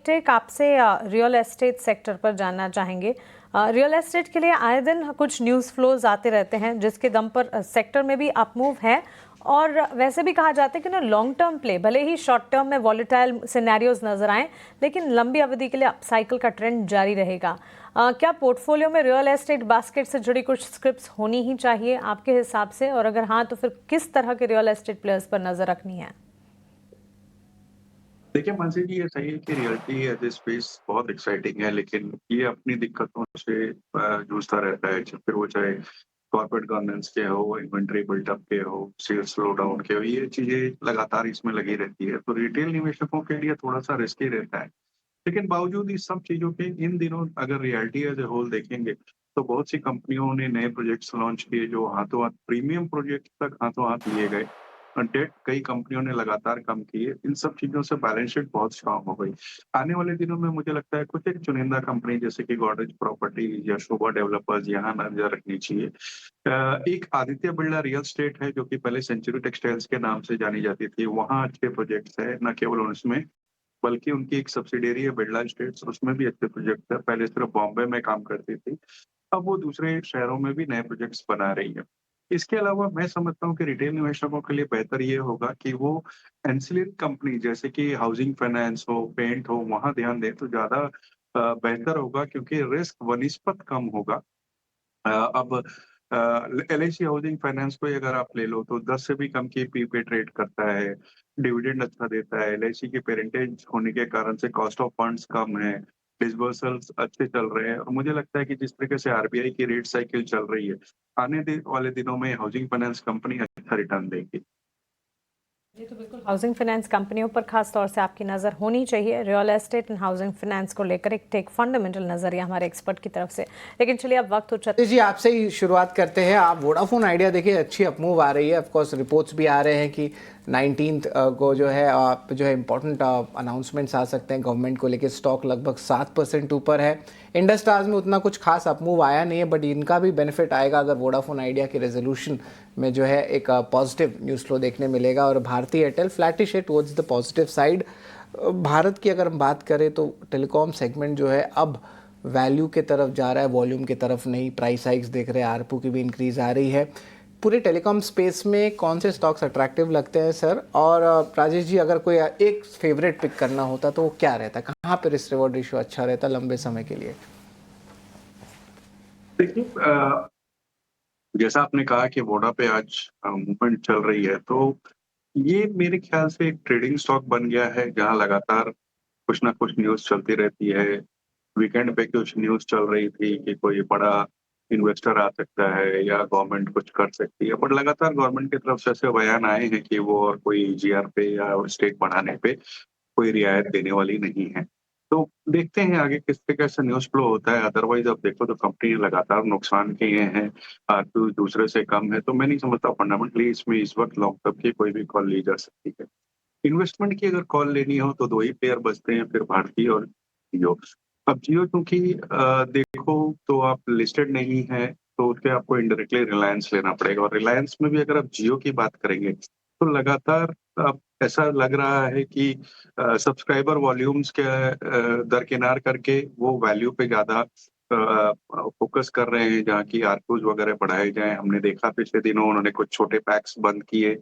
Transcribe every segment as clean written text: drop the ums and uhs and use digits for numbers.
Take आपसे real estate sector पर जानना चाहेंगे। रियल एस्टेट के लिए आए दिन कुछ न्यूज़ फ्लोज आते रहते हैं जिसके दम पर सेक्टर में भी अपमूव है, और वैसे भी कहा जाता है कि ना लॉन्ग टर्म प्ले, भले ही शॉर्ट टर्म में वॉलेटाइल सिनेरियोज नजर आए लेकिन लंबी अवधि के लिए अपसाइकिल का ट्रेंड जारी रहेगा। क्या पोर्टफोलियो में रियल एस्टेट बास्केट से जुड़ी कुछ स्क्रिप्ट्स होनी ही चाहिए आपके हिसाब से, और अगर हाँ तो फिर किस तरह के रियल एस्टेट प्लेयर्स पर नजर रखनी है? देखिए मानसी जी, ये सही है कि रियल्टी एज ए स्पेस बहुत एक्साइटिंग है, लेकिन ये अपनी दिक्कतों से जूझता रहता है। फिर वो चाहे कॉर्पोरेट गवर्नेंस के हो, इन्वेंट्री बिल्टअप के हो, सेल्स स्लो डाउन के हो, ये चीजें लगातार इसमें लगी रहती है। तो रिटेल निवेशकों के लिए थोड़ा सा रिस्की रहता है। लेकिन बावजूद इस सब चीजों के इन दिनों अगर रियलिटी एज ए होल देखेंगे तो बहुत सी कंपनियों ने नए प्रोजेक्ट्स लॉन्च किए जो हाथों हाथ प्रीमियम प्रोजेक्ट तक हाथों हाथ लिए गए। डेट कई कंपनियों ने लगातार कम किए। इन सब चीजों से बैलेंस शीट बहुत स्ट्रांग हो गई। आने वाले दिनों में मुझे लगता है कुछ एक चुनिंदा कंपनी जैसे कि गॉडरेज प्रॉपर्टी या शोभा डेवलपर्स यहाँ नजर रखनी चाहिए। एक आदित्य बिरला रियल स्टेट है जो कि पहले सेंचुरी टेक्सटाइल्स के नाम से जानी जाती थी। वहाँ अच्छे प्रोजेक्ट्स है, न केवल उसमें बल्कि उनकी एक सब्सिडियरी है बिरला एस्टेट्स, उसमें भी अच्छे प्रोजेक्ट है। पहले सिर्फ बॉम्बे में काम करती थी, अब वो दूसरे शहरों में भी नए प्रोजेक्ट्स बना रही है। इसके अलावा मैं समझता हूँ कि रिटेल निवेशकों के लिए बेहतर ये होगा कि वो एंसिलरी कंपनी जैसे कि हाउसिंग फाइनेंस हो, पेंट हो, वहाँ ध्यान दें तो ज़्यादा बेहतर होगा, क्योंकि रिस्क वनिस्पत कम होगा। अब एलआईसी हाउसिंग फाइनेंस को ही अगर आप ले लो तो 10 से भी कम की पी पे ट्रेड करता है, डिविडेंड अच्छा देता है, एलआईसी के पेरेंटेज होने के कारण से कॉस्ट ऑफ फंड्स कम है, डिसबर्सल्स अच्छे चल रहे हैं। और मुझे लगता है कि जिस तरीके से आरबीआई की रेट साइकिल चल रही है, वाले दिनों में हाउसिंग फाइनेंस कंपनी अच्छा रिटर्न देगी। जी, तो बिल्कुल हाउसिंग फाइनेंस कंपनियों पर खास तौर से आपकी नज़र होनी चाहिए। Real estate and housing finance को लेकर एक फंडामेंटल नज़रिया हमारे एक्सपर्ट की तरफ से। लेकिन चलिए अब वक्त जी आपसे ही शुरुआत करते हैं। आप वोडाफोन आइडिया देखिए अच्छी अपमूव आ रही है। ऑफ कोर्स रिपोर्ट्स भी आ रहे हैं कि 19 को जो है इंपॉर्टेंट अनाउंसमेंट्स आ सकते हैं गवर्नमेंट को लेकर। स्टॉक लगभग 7% ऊपर है। इंडस्टार्स में उतना कुछ खास अपमूव आया नहीं है, बट इनका भी बेनिफिट आएगा अगर वोडाफोन आइडिया के रेजोल्यूशन में जो है एक पॉजिटिव न्यूज़ फ्लो देखने मिलेगा। और भारतीय एयरटेल फ्लैटिश है towards the positive side. Bharat की अगर हम बात करें तो टेलीकॉम सेगमेंट जो है अब वैल्यू के तरफ जा रहा है, वॉल्यूम की तरफ नहीं। प्राइस हाइक्स देख रहे हैं, आरपू की भी इंक्रीज आ रही है। पूरे टेलीकॉम स्पेस में कौन से स्टॉक्स अट्रैक्टिव लगते हैं सर? और राजेश जी, अगर कोई एक फेवरेट पिक करना होता तो वो क्या रहता? कहाँ पर रिस्क रिवॉर्ड रेशियो अच्छा रहता लंबे समय के लिए? देखिए, जैसा आपने कहा कि वोडा पे आज मूवमेंट चल रही है, तो ये मेरे ख्याल से एक ट्रेडिंग स्टॉक बन गया है जहां लगातार कुछ ना कुछ न्यूज़ चलती रहती है। वीकेंड पे कुछ न्यूज़ चल रही थी कि कोई बड़ा इन्वेस्टर आ सकता है या गवर्नमेंट कुछ कर सकती है, बट लगातार गवर्नमेंट की तरफ से ऐसे बयान आए हैं कि वो और कोई जीआर पे या स्टेक बढ़ाने पे कोई रियायत देने वाली नहीं है। तो देखते हैं आगे किस तरीके से न्यूज़ फ्लो होता है। अदरवाइज़ अब देखो तो कंपनी ने लगातार नुकसान किए हैं, आरपीयू दूसरे से कम है, तो मैं नहीं समझता फंडामेंटली इसमें इस वक़्त लॉन्ग टर्म की कोई भी कॉल ली जा सकती है। इन्वेस्टमेंट की अगर कॉल लेनी हो तो 2 ही प्लेयर बचते हैं, फिर भारती और जियो। अब जियो चूँकि देखो तो आप लिस्टेड नहीं है, तो उसपे आपको इनडायरेक्टली रिलायंस लेना पड़ेगा। और रिलायंस में भी अगर आप जियो की बात करेंगे, तो लगातार अब ऐसा लग रहा है कि सब्सक्राइबर वॉल्यूम्स के दरकिनार करके वो वैल्यू पे ज़्यादा फ़ोकस कर रहे हैं, जहाँ की आरपीयूज़ वगैरह बढ़ाए जाएँ। हमने देखा पिछले दिनों उन्होंने कुछ छोटे पैक्स बंद किए,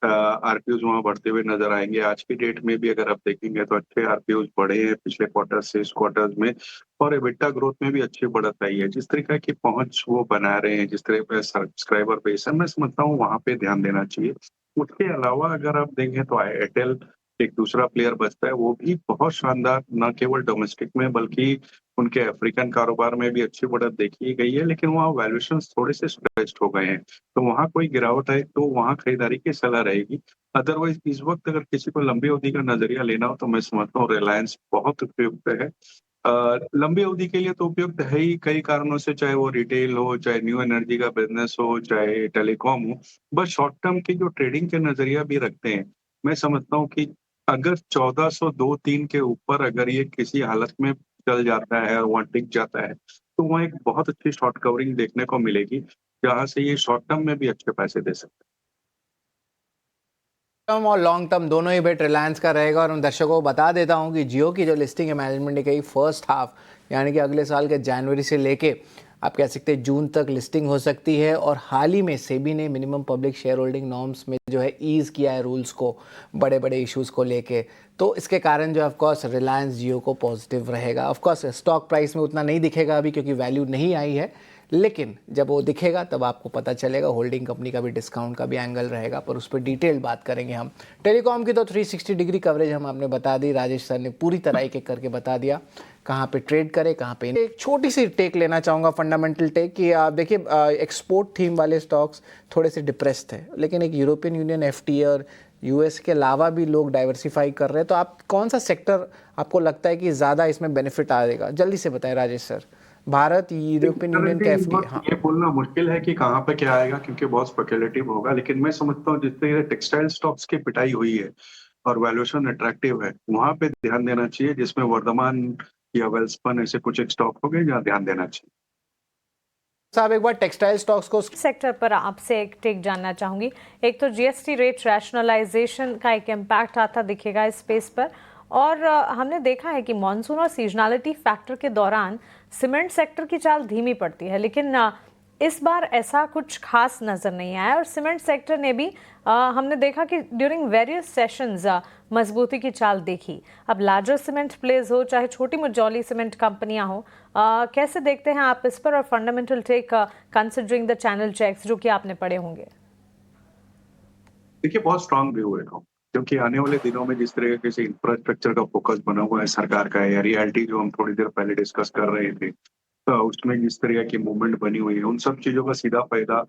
आरपीयूज़ वहाँ बढ़ते हुए नज़र आएँगे। आज की डेट में भी अगर आप देखेंगे तो अच्छे आरपीयूज़ बढ़े हैं पिछले क्वार्टर से इस क्वार्टर्स में, और एबिटा ग्रोथ में भी अच्छी बढ़त आई है। जिस तरीके की पहुँच वो बना रहे हैं, जिस तरह का सब्सक्राइबर बेस है, मैं समझता हूँ वहाँ पे ध्यान देना चाहिए। उसके अलावा अगर आप देखें तो एयरटेल एक दूसरा प्लेयर बचता है, वो भी बहुत शानदार, ना केवल डोमेस्टिक में बल्कि उनके अफ्रीकन कारोबार में भी अच्छी बढ़त देखी गई है, लेकिन वहाँ वैल्यूएशंस थोड़े से स्ट्रेच्ड हो गए हैं। तो वहाँ कोई गिरावट आए तो वहाँ खरीदारी की सलाह रहेगी। अदरवाइज़ इस वक़्त अगर किसी को लंबी अवधि का नज़रिया लेना हो तो मैं समझता हूँ रिलायंस बहुत उपयुक्त है। लंबी अवधि के लिए तो उपयुक्त है ही कई कारणों से, चाहे वो रिटेल हो, चाहे न्यू एनर्जी का बिज़नेस हो, चाहे टेलीकॉम हो। बस शॉर्ट टर्म की जो ट्रेडिंग के नज़रिया भी रखते हैं, मैं समझता हूँ कि अगर 1402-3 के ऊपर अगर ये किसी हालत में चल जाता है और वहाँ टिक जाता है, तो वहाँ एक बहुत अच्छी शॉर्ट कवरिंग देखने को मिलेगी, जहाँ से ये शॉर्ट टर्म में भी अच्छे पैसे दे सकते हैं। टर्म और लॉन्ग टर्म दोनों ही बेट रिलायंस का रहेगा। और उन दर्शकों को बता देता हूं कि जियो की जो लिस्टिंग है मैनेजमेंट ने कही फर्स्ट हाफ यानी कि अगले साल के जनवरी से लेके आप कह सकते हैं जून तक लिस्टिंग हो सकती है। और हाल ही में सेबी ने minimum public share holding norms में जो है ईज़ किया है रूल्स को, बड़े बड़े इश्यूज़ को लेके। तो इसके कारण जो ऑफकोर्स रिलायंस जियो को पॉजिटिव रहेगा। ऑफकोर्स स्टॉक प्राइस में उतना नहीं दिखेगा अभी क्योंकि वैल्यू नहीं आई है, लेकिन जब वो दिखेगा तब आपको पता चलेगा। होल्डिंग कंपनी का भी डिस्काउंट का भी एंगल रहेगा, पर उस पर डिटेल बात करेंगे हम। टेलीकॉम की तो 360 डिग्री कवरेज हम आपने बता दी, राजेश सर ने पूरी तरह एक एक करके बता दिया कहाँ पे ट्रेड करे कहाँ पे। एक छोटी सी टेक लेना चाहूँगा, फंडामेंटल टेक, कि आप देखिए एक्सपोर्ट थीम वाले स्टॉक्स थोड़े से डिप्रेस थे, लेकिन एक यूरोपियन यूनियन एफटीए और यूएस के अलावा भी लोग डाइवर्सिफाई कर रहे हैं। तो आप कौन सा सेक्टर आपको लगता है कि ज़्यादा इसमें बेनिफिट आएगा? जल्दी से बताएं Rajesh sir. Bharat, European union का एफटीए। हाँ, ये बोलना मुश्किल है कि कहाँ पे क्या आएगा क्योंकि बहुत स्पेकुलेटिव होगा, लेकिन मैं समझता हूँ जिस तरह टेक्सटाइल स्टॉक्स की पिटाई हुई है और वैल्यूएशन अट्रैक्टिव है, वहां पे ध्यान देना चाहिए, जिसमें वर्धमान या वेल्सपन ऐसे कुछ एक स्टॉक हो गए जहाँ ध्यान देना चाहिए। साहब एक बार टेक्सटाइल स्टॉक्स को सेक्टर पर आपसे एक टेक जानना चाहूंगी। एक तो जीएसटी रेट रैशनलाइजेशन का एक इम्पैक्ट आता दिखेगा इस स्पेस पर, और हमने देखा है कि मॉनसून और सीजनलिटी फैक्टर के दौरान सीमेंट सेक्टर की चाल धीमी पड़ती है, लेकिन इस बार ऐसा कुछ खास नजर नहीं आया। और सीमेंट सेक्टर ने भी हमने देखा कि ड्यूरिंग वेरियस सेशंस मजबूती की चाल देखी। अब लार्जर सीमेंट प्लेज हो चाहे छोटी मझौली सीमेंट कंपनियां हो, कैसे देखते हैं आप इस पर? और fundamental tech considering the channel checks जो कि आपने पढ़े होंगे। देखिए बहुत स्ट्रांग व्यू है क्योंकि आने वाले दिनों में जिस तरीके से इंफ्रास्ट्रक्चर का फोकस बना हुआ है सरकार का, या रियलिटी जो हम थोड़ी देर पहले डिस्कस कर रहे थे, तो उसमें जिस तरह की मूवमेंट बनी हुई है, उन सब चीजों का सीधा फायदा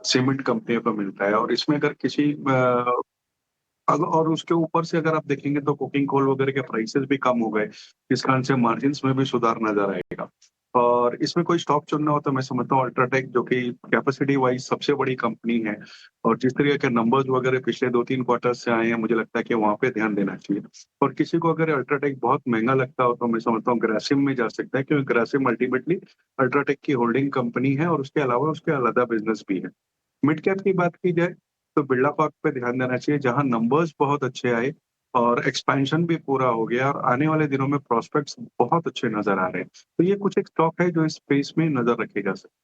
सीमेंट कंपनियों को मिलता है। और इसमें अगर किसी और उसके ऊपर से अगर आप देखेंगे तो कोकिंग कोल वगैरह के प्राइसेस भी कम हो गए, जिस कारण से मार्जिन्स में भी सुधार नजर आएगा। और इसमें कोई स्टॉक चुनना हो तो मैं समझता हूँ अल्ट्राटेक, जो कि कैपेसिटी वाइज सबसे बड़ी कंपनी है और जिस तरीके के नंबर्स वगैरह पिछले 2-3 क्वार्टर से आए हैं, मुझे लगता है कि वहां पे ध्यान देना चाहिए। और किसी को अगर अल्ट्राटेक बहुत महंगा लगता हो तो मैं समझता हूँ ग्रासिम में जा सकता है, क्योंकि ग्रासिम अल्टीमेटली अल्ट्राटेक की होल्डिंग कंपनी है और उसके अलावा उसके अलग बिजनेस भी है। मिड कैप की बात की जाए तो बिरला कॉर्प पे ध्यान देना चाहिए, जहां नंबर्स बहुत अच्छे आए और एक्सपेंशन भी पूरा हो गया और आने वाले दिनों में प्रोस्पेक्ट्स बहुत अच्छे नजर आ रहे हैं। तो ये कुछ एक स्टॉक है जो इस स्पेस में नजर रखे जा सकते।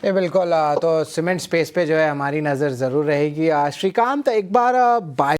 ये बिल्कुल तो सीमेंट स्पेस पे जो है हमारी नज़र ज़रूर रहेगी। श्रीकांत, एक बार बाय